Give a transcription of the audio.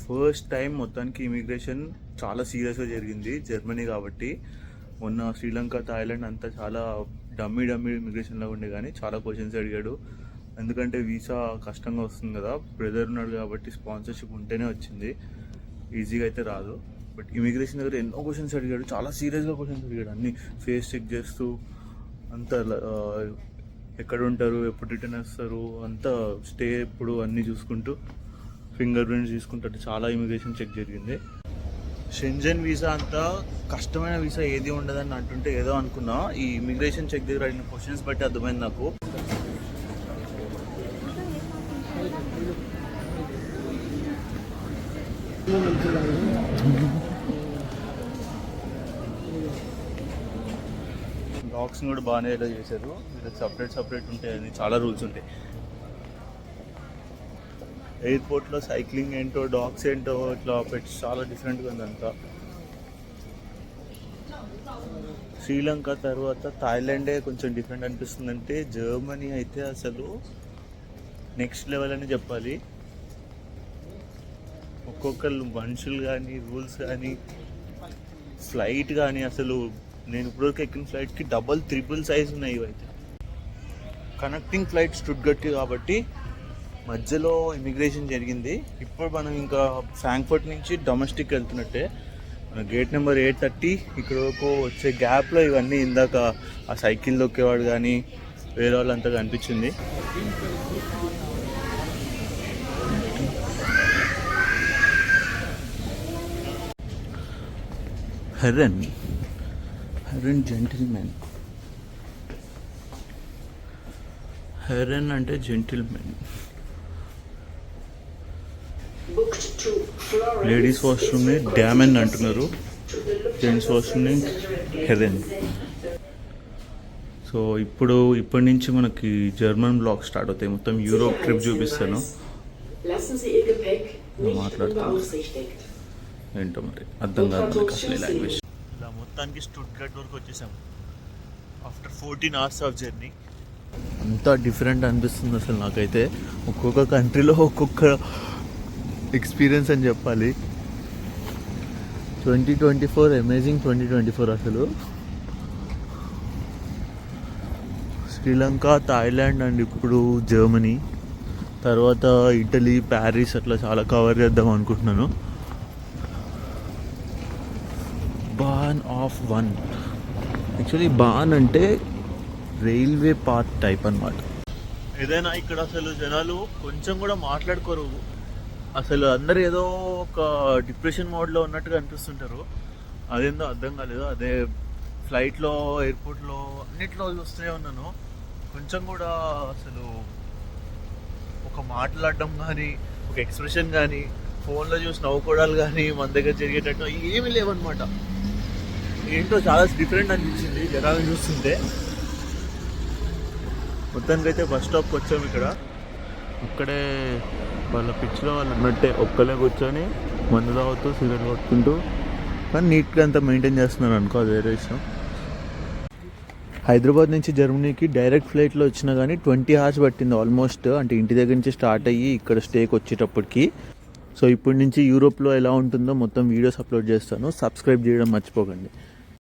First time మొత్తానికి immigration చాలా సీరియస్గా జరిగింది జర్మనీ కాబట్టి. మొన్న శ్రీలంక, థాయిలాండ్ అంతా చాలా డమ్మీ ఇమిగ్రేషన్లో ఉండే, కానీ చాలా క్వశ్చన్స్ అడిగాడు. ఎందుకంటే వీసా కష్టంగా వస్తుంది కదా, బ్రదర్ ఉన్నాడు కాబట్టి స్పాన్సర్షిప్ ఉంటేనే వచ్చింది, ఈజీగా అయితే రాదు. బట్ ఇమిగ్రేషన్ దగ్గర ఎన్నో క్వశ్చన్స్ అడిగాడు, చాలా సీరియస్గా క్వశ్చన్స్ అడిగాడు. అన్నీ ఫేస్ చెక్ చేస్తూ అంతా ఎక్కడ ఉంటారు, ఎప్పుడు రిటర్న్ వస్తారు, అంతా స్టే ఎప్పుడు అన్నీ చూసుకుంటూ ఫింగర్ ప్రింట్స్ తీసుకుంటారు. చాలా ఇమిగ్రేషన్ చెక్ జరిగింది. షెంజన్ వీసా అంతా కష్టమైన వీసా ఏది ఉండదని అంటుంటే ఏదో అనుకున్నా, ఈ ఇమిగ్రేషన్ చెక్ దగ్గర అడిగిన క్వశ్చన్స్ బట్టి అర్థమైంది నాకు. లాక్స్ని కూడా బాగానే ఎలా చేశారు, వీళ్ళకి సపరేట్ ఉంటాయని చాలా రూల్స్ ఉంటాయి. ఎయిర్పోర్ట్లో సైక్లింగ్ ఏంటో, డాగ్స్ ఏంటో, ఇట్లా పెట్స్ చాలా డిఫరెంట్గా ఉంది అంతా. శ్రీలంక తర్వాత థాయిలాండే కొంచెం డిఫరెంట్ అనిపిస్తుంది. అంటే జర్మనీ అయితే అసలు నెక్స్ట్ లెవెల్ అని చెప్పాలి. ఒక్కొక్కరు మనుషులు కానీ, రూల్స్ కానీ, ఫ్లైట్ కానీ, అసలు నేను ఇప్పటివరకు ఎక్కిన ఫ్లైట్కి డబల్ ట్రిపుల్ సైజ్ ఉన్నాయి. ఇవైతే కనెక్టింగ్ ఫ్లైట్ స్టుట్గర్ట్ కాబట్టి మధ్యలో ఇమిగ్రేషన్ జరిగింది. ఇప్పుడు మనం ఇంకా ఫ్రాంక్ఫర్ట్ నుంచి డొమెస్టిక్ వెళ్తున్నట్టే. మన గేట్ నెంబర్ 830 ఇక్కడ వరకు వచ్చే గ్యాప్లో ఇవన్నీ ఇందాక ఆ సైకిల్ దొక్కేవాడు కానీ వేరే వాళ్ళంతా కనిపించింది. హెరెన్ జెంటిల్మెన్. హెరెన్ అంటే జెంటిల్మెన్. లేడీస్ వాష్రూమ్ని డ్యామెన్ అంటున్నారు, జెంట్స్ వాష్రూమ్ని హెరెన్. సో ఇప్పటి నుంచి మనకి జర్మన్ బ్లాగ్ స్టార్ట్ అవుతాయి. మొత్తం యూరోప్ ట్రిప్ చూపిస్తాను. మాట్లాడతాను ఏంటో మరి అర్థం కాదు మనకి అసలు లాంగ్వేజ్. ఇలా మొత్తానికి స్టుట్గర్ట్ వరకు వచ్చేసాం ఆఫ్టర్ 14 hours ఆఫ్ జర్నీ. అంతా డిఫరెంట్ అనిపిస్తుంది అసలు నాకైతే. ఒక్కొక్క కంట్రీలో ఒక్కొక్క ఎక్స్పీరియన్స్ అని చెప్పాలి. 2024 అమేజింగ్ 2024 అసలు. శ్రీలంక, థాయిలాండ్ అండ్ ఇప్పుడు జర్మనీ, తర్వాత ఇటలీ, ప్యారిస్ అట్లా చాలా కవర్ చేద్దాం అనుకుంటున్నాను. బాన్ ఆఫ్ 1 యాక్చువల్లీ బాన్ అంటే రైల్వే పాత్ టైప్ అన్నమాట. ఏదైనా ఇక్కడ అసలు జనాలు కొంచెం కూడా మాట్లాడుకోరు. అసలు అందరు ఏదో ఒక డిప్రెషన్ మోడ్లో ఉన్నట్టుగా అనిపిస్తుంటారు. అదేందో అర్థం కాలేదు. అదే ఫ్లైట్లో, ఎయిర్పోర్ట్లో అన్నిట్లో చూస్తూనే ఉన్నాను. కొంచెం కూడా అసలు ఒక మాట్లాడడం కానీ, ఒక ఎక్స్ప్రెషన్ కానీ, ఫోన్లో చూసి నవ్వుకోవడాలు కానీ మన దగ్గర జరిగేటట్టు ఏమీ లేవన్నమాట. ఏంటో చాలా డిఫరెంట్ అనిపించింది జనాలను చూస్తుంటే. మొత్తానికైతే బస్ స్టాప్కి వచ్చాము. ఇక్కడే వాళ్ళ పిచ్చిలో వాళ్ళు ఉన్నట్టే ఒక్కలే కూర్చొని మందు తాగుతూ సిగరెట్ కొట్టుకుంటూ, కానీ నీట్గా అంతా మెయింటైన్ చేస్తున్నారు అనుకో, అది వేరే విషయం. హైదరాబాద్ నుంచి జర్మనీకి డైరెక్ట్ ఫ్లైట్లో వచ్చినా కానీ 20 hours పట్టింది ఆల్మోస్ట్. అంటే ఇంటి దగ్గర నుంచి స్టార్ట్ అయ్యి ఇక్కడ స్టేకి వచ్చేటప్పటికి. సో ఇప్పటి నుంచి యూరోప్లో ఎలా ఉంటుందో మొత్తం వీడియోస్ అప్లోడ్ చేస్తాను. సబ్స్క్రైబ్ చేయడం మర్చిపోకండి.